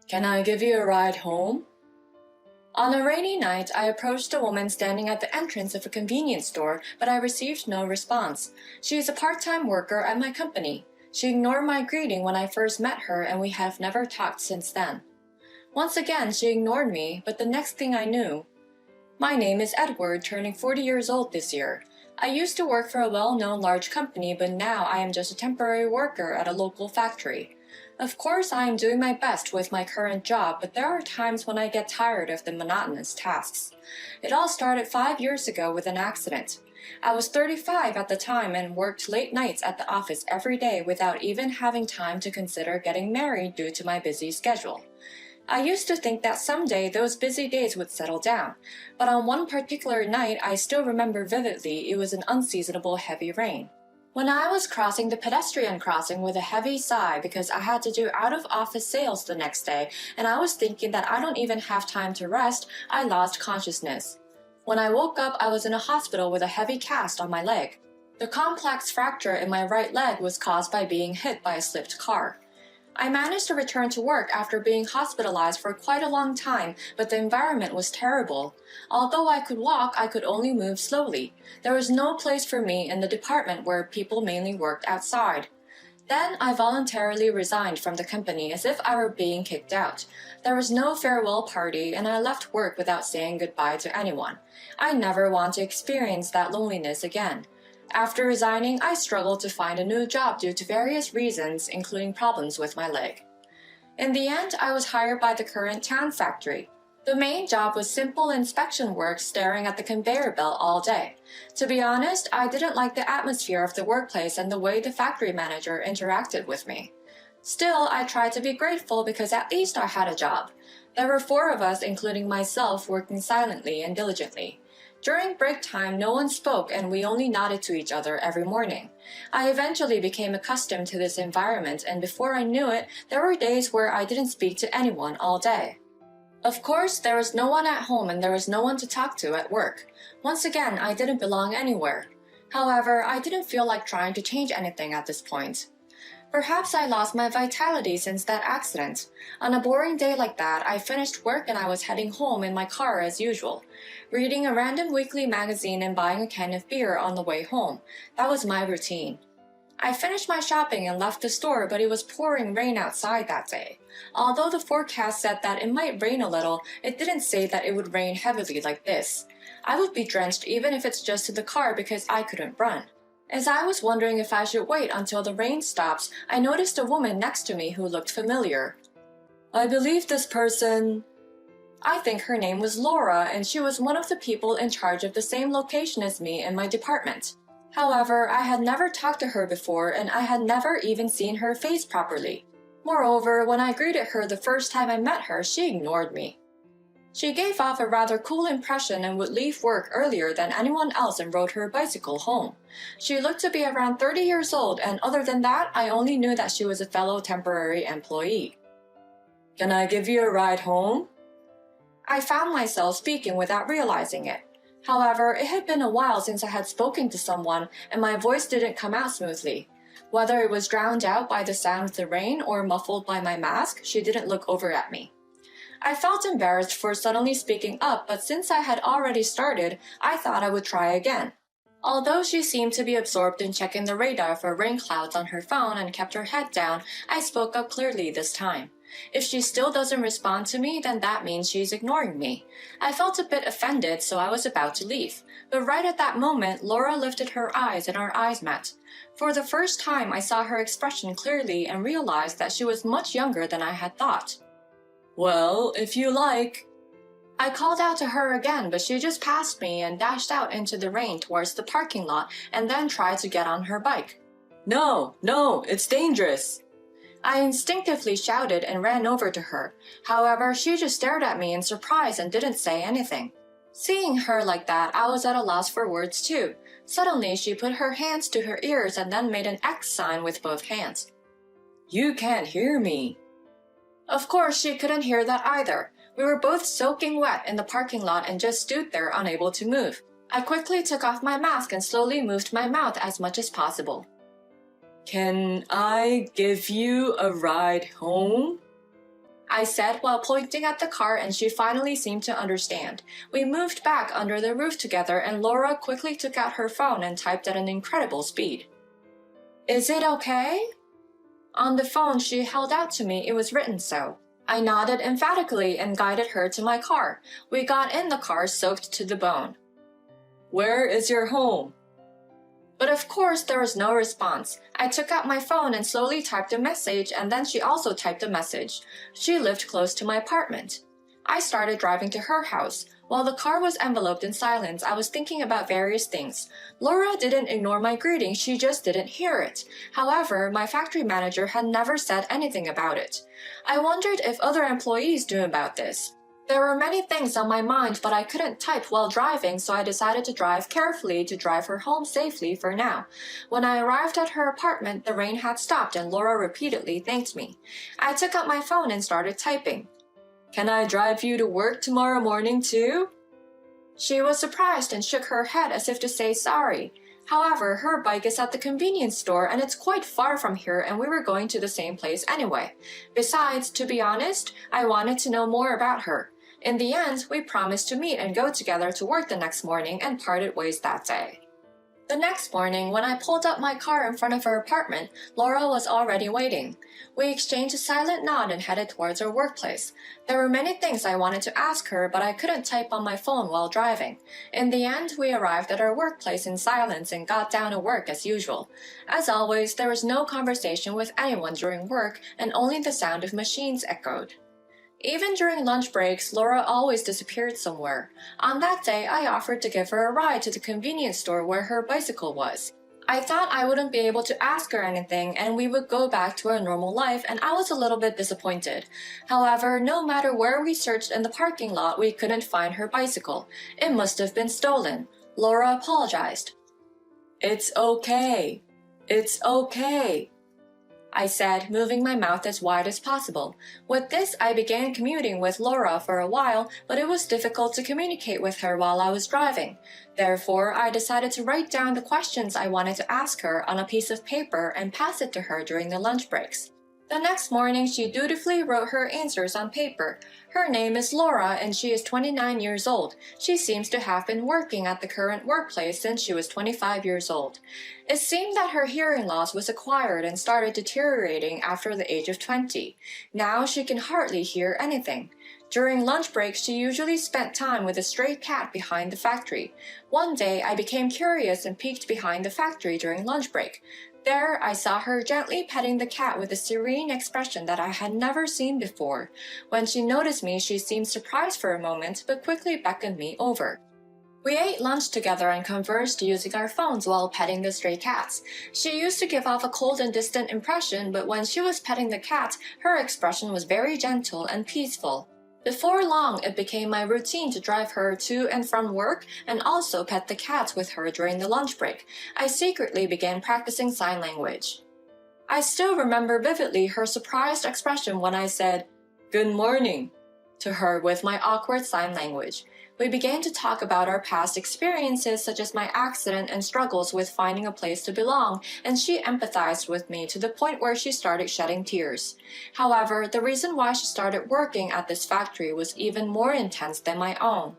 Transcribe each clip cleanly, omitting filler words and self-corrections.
Can I give you a ride home? On a rainy night, I approached a woman standing at the entrance of a convenience store, but I received no response. She is a part-time worker at my company. She ignored my greeting when I first met her, and we have never talked since then. Once again, she ignored me, but the next thing I knew, my name is Edward, turning 40 years old this year. I used to work for a well-known large company, but now I am just a temporary worker at a local factory. Of course, I am doing my best with my current job, but there are times when I get tired of the monotonous tasks. It all started 5 years ago with an accident. I was 35 at the time and worked late nights at the office every day without even having time to consider getting married due to my busy schedule. I used to think that someday those busy days would settle down, but on one particular night I still remember vividly it was an unseasonable heavy rain. When I was crossing the pedestrian crossing with a heavy sigh because I had to do out-of-office sales the next day and I was thinking that I don't even have time to rest, I lost consciousness. When I woke up, I was in a hospital with a heavy cast on my leg. The complex fracture in my right leg was caused by being hit by a slipped car. I managed to return to work after being hospitalized for quite a long time, but the environment was terrible. Although I could walk, I could only move slowly. There was no place for me in the department where people mainly worked outside. Then I voluntarily resigned from the company as if I were being kicked out. There was no farewell party, and I left work without saying goodbye to anyone. I never want to experience that loneliness again. After resigning, I struggled to find a new job due to various reasons, including problems with my leg. In the end, I was hired by the current town factory. The main job was simple inspection work staring at the conveyor belt all day. To be honest, I didn't like the atmosphere of the workplace and the way the factory manager interacted with me. Still, I tried to be grateful because at least I had a job. There were 4 of us, including myself, working silently and diligently. During break time, no one spoke and we only nodded to each other every morning. I eventually became accustomed to this environment, and before I knew it, there were days where I didn't speak to anyone all day. Of course, there was no one at home and there was no one to talk to at work. Once again, I didn't belong anywhere. However, I didn't feel like trying to change anything at this point. Perhaps I lost my vitality since that accident. On a boring day like that, I finished work and I was heading home in my car as usual, reading a random weekly magazine and buying a can of beer on the way home. That was my routine. I finished my shopping and left the store, but it was pouring rain outside that day. Although the forecast said that it might rain a little, it didn't say that it would rain heavily like this. I would be drenched even if it's just to the car because I couldn't run. As I was wondering if I should wait until the rain stops, I noticed a woman next to me who looked familiar. I believe this person... I think her name was Laura, and she was one of the people in charge of the same location as me in my department. However, I had never talked to her before and I had never even seen her face properly. Moreover, when I greeted her the first time I met her, she ignored me. She gave off a rather cool impression and would leave work earlier than anyone else and rode her bicycle home. She looked to be around 30 years old, and other than that, I only knew that she was a fellow temporary employee. Can I give you a ride home? I found myself speaking without realizing it. However, it had been a while since I had spoken to someone, and my voice didn't come out smoothly. Whether it was drowned out by the sound of the rain or muffled by my mask, she didn't look over at me. I felt embarrassed for suddenly speaking up, but since I had already started, I thought I would try again. Although she seemed to be absorbed in checking the radar for rain clouds on her phone and kept her head down, I spoke up clearly this time. If she still doesn't respond to me, then that means she's ignoring me. I felt a bit offended, so I was about to leave. But right at that moment, Laura lifted her eyes and our eyes met. For the first time, I saw her expression clearly and realized that she was much younger than I had thought. Well, if you like. I called out to her again, but she just passed me and dashed out into the rain towards the parking lot and then tried to get on her bike. No, it's dangerous. I instinctively shouted and ran over to her. However, she just stared at me in surprise and didn't say anything. Seeing her like that, I was at a loss for words too. Suddenly, she put her hands to her ears and then made an X sign with both hands. You can't hear me. Of course, she couldn't hear that either. We were both soaking wet in the parking lot and just stood there unable to move. I quickly took off my mask and slowly moved my mouth as much as possible. Can I give you a ride home? I said while pointing at the car, and she finally seemed to understand. We moved back under the roof together, and Laura quickly took out her phone and typed at an incredible speed. Is it okay? On the phone she held out to me, it was written so. I nodded emphatically and guided her to my car. We got in the car soaked to the bone. Where is your home? But of course there was no response. I took out my phone and slowly typed a message, and then she also typed a message. She lived close to my apartment. I started driving to her house. While the car was enveloped in silence, I was thinking about various things. Laura didn't ignore my greeting, she just didn't hear it. However, my factory manager had never said anything about it. I wondered if other employees knew about this. There were many things on my mind, but I couldn't type while driving, so I decided to drive carefully to drive her home safely for now. When I arrived at her apartment, the rain had stopped and Laura repeatedly thanked me. I took out my phone and started typing. Can I drive you to work tomorrow morning too? She was surprised and shook her head as if to say sorry. However, her bike is at the convenience store and it's quite far from here, and we were going to the same place anyway. Besides, to be honest, I wanted to know more about her. In the end, we promised to meet and go together to work the next morning and parted ways that day. The next morning, when I pulled up my car in front of her apartment, Laura was already waiting. We exchanged a silent nod and headed towards her workplace. There were many things I wanted to ask her, but I couldn't type on my phone while driving. In the end, we arrived at our workplace in silence and got down to work as usual. As always, there was no conversation with anyone during work, and only the sound of machines echoed. Even during lunch breaks, Laura always disappeared somewhere. On that day, I offered to give her a ride to the convenience store where her bicycle was. I thought I wouldn't be able to ask her anything and we would go back to our normal life, and I was a little bit disappointed. However, no matter where we searched in the parking lot, we couldn't find her bicycle. It must have been stolen. Laura apologized. It's okay. It's okay, I said, moving my mouth as wide as possible. With this, I began commuting with Laura for a while, but it was difficult to communicate with her while I was driving. Therefore, I decided to write down the questions I wanted to ask her on a piece of paper and pass it to her during the lunch breaks. The next morning, she dutifully wrote her answers on paper. Her name is Laura and she is 29 years old. She seems to have been working at the current workplace since she was 25 years old. It seemed that her hearing loss was acquired and started deteriorating after the age of 20. Now she can hardly hear anything. During lunch breaks, she usually spent time with a stray cat behind the factory. One day, I became curious and peeked behind the factory during lunch break. There, I saw her gently petting the cat with a serene expression that I had never seen before. When she noticed me, she seemed surprised for a moment, but quickly beckoned me over. We ate lunch together and conversed using our phones while petting the stray cats. She used to give off a cold and distant impression, but when she was petting the cat, her expression was very gentle and peaceful. Before long, it became my routine to drive her to and from work and also pet the cats with her during the lunch break. I secretly began practicing sign language. I still remember vividly her surprised expression when I said, "Good morning," to her with my awkward sign language. We began to talk about our past experiences, such as my accident and struggles with finding a place to belong, and she empathized with me to the point where she started shedding tears. However, the reason why she started working at this factory was even more intense than my own.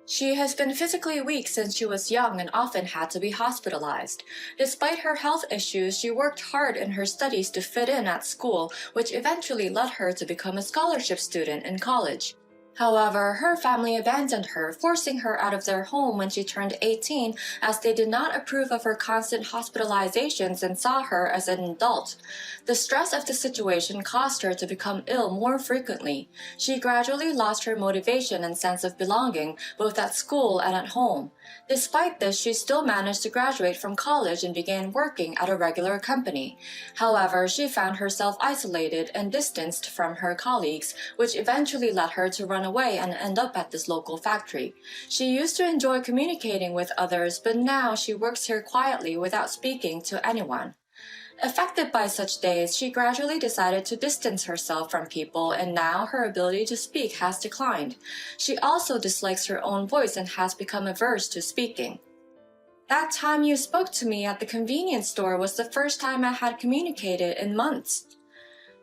She has been physically weak since she was young and often had to be hospitalized. Despite her health issues, she worked hard in her studies to fit in at school, which eventually led her to become a scholarship student in college. However, her family abandoned her, forcing her out of their home when she turned 18, as they did not approve of her constant hospitalizations and saw her as an adult. The stress of the situation caused her to become ill more frequently. She gradually lost her motivation and sense of belonging, both at school and at home. Despite this, she still managed to graduate from college and began working at a regular company. However, she found herself isolated and distanced from her colleagues, which eventually led her to run away and end up at this local factory. She used to enjoy communicating with others, but now she works here quietly without speaking to anyone. Affected by such days, she gradually decided to distance herself from people, and now her ability to speak has declined. She also dislikes her own voice and has become averse to speaking. That time you spoke to me at the convenience store was the first time I had communicated in months.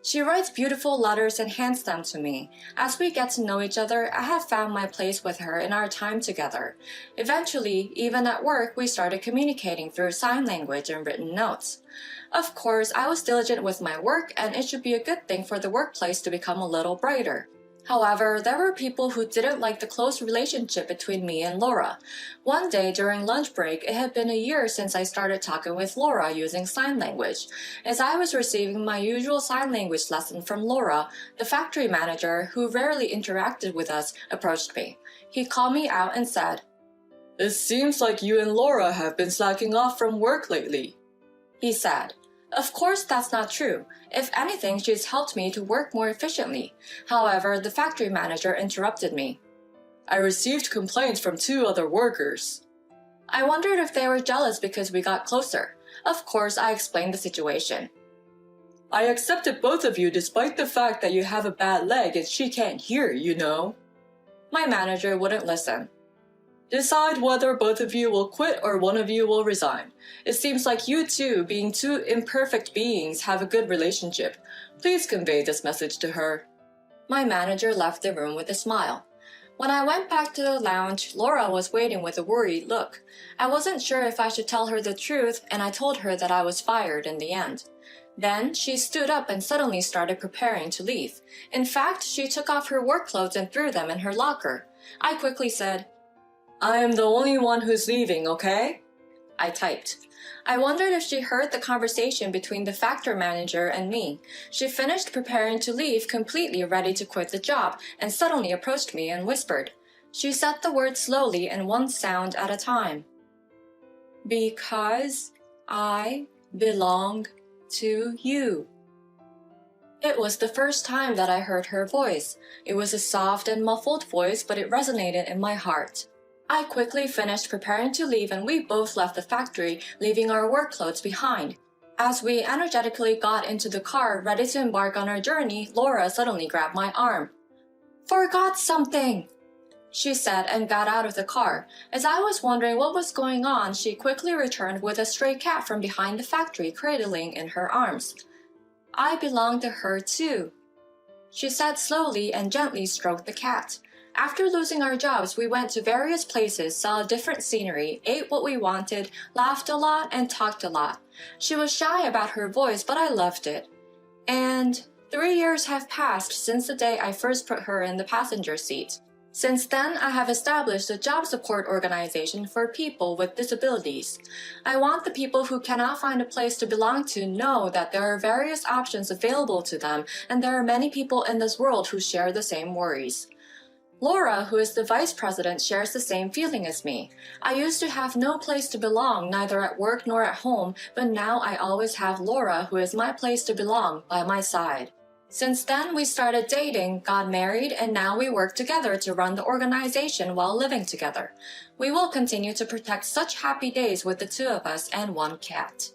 She writes beautiful letters and hands them to me. As we get to know each other, I have found my place with her in our time together. Eventually, even at work, we started communicating through sign language and written notes. Of course, I was diligent with my work, and it should be a good thing for the workplace to become a little brighter. However, there were people who didn't like the close relationship between me and Laura. One day during lunch break, it had been a year since I started talking with Laura using sign language. As I was receiving my usual sign language lesson from Laura, the factory manager, who rarely interacted with us, approached me. He called me out and said, "It seems like you and Laura have been slacking off from work lately," he said. Of course, that's not true. If anything, she's helped me to work more efficiently. However, the factory manager interrupted me. "I received complaints from 2 other workers." I wondered if they were jealous because we got closer. Of course, I explained the situation. "I accepted both of you despite the fact that you have a bad leg and she can't hear, you know." My manager wouldn't listen. "Decide whether both of you will quit or one of you will resign. It seems like you two, being 2 imperfect beings, have a good relationship. Please convey this message to her." My manager left the room with a smile. When I went back to the lounge, Laura was waiting with a worried look. I wasn't sure if I should tell her the truth, and I told her that I was fired in the end. Then she stood up and suddenly started preparing to leave. In fact, she took off her work clothes and threw them in her locker. I quickly said, "I am the only one who's leaving, okay?" I typed. I wondered if she heard the conversation between the factory manager and me. She finished preparing to leave, completely ready to quit the job, and suddenly approached me and whispered. She said the words slowly and one sound at a time. "Because I belong to you." It was the first time that I heard her voice. It was a soft and muffled voice, but it resonated in my heart. I quickly finished preparing to leave, and we both left the factory, leaving our work clothes behind. As we energetically got into the car, ready to embark on our journey, Laura suddenly grabbed my arm. "Forgot something," she said, and got out of the car. As I was wondering what was going on, she quickly returned with a stray cat from behind the factory, cradling in her arms. "I belong to her too," she said slowly and gently stroked the cat. After losing our jobs, we went to various places, saw different scenery, ate what we wanted, laughed a lot, and talked a lot. She was shy about her voice, but I loved it. And 3 years have passed since the day I first put her in the passenger seat. Since then, I have established a job support organization for people with disabilities. I want the people who cannot find a place to belong to know that there are various options available to them, and there are many people in this world who share the same worries. Laura, who is the vice president, shares the same feeling as me. I used to have no place to belong, neither at work nor at home, but now I always have Laura, who is my place to belong, by my side. Since then, we started dating, got married, and now we work together to run the organization while living together. We will continue to protect such happy days with the 2 of us and 1 cat.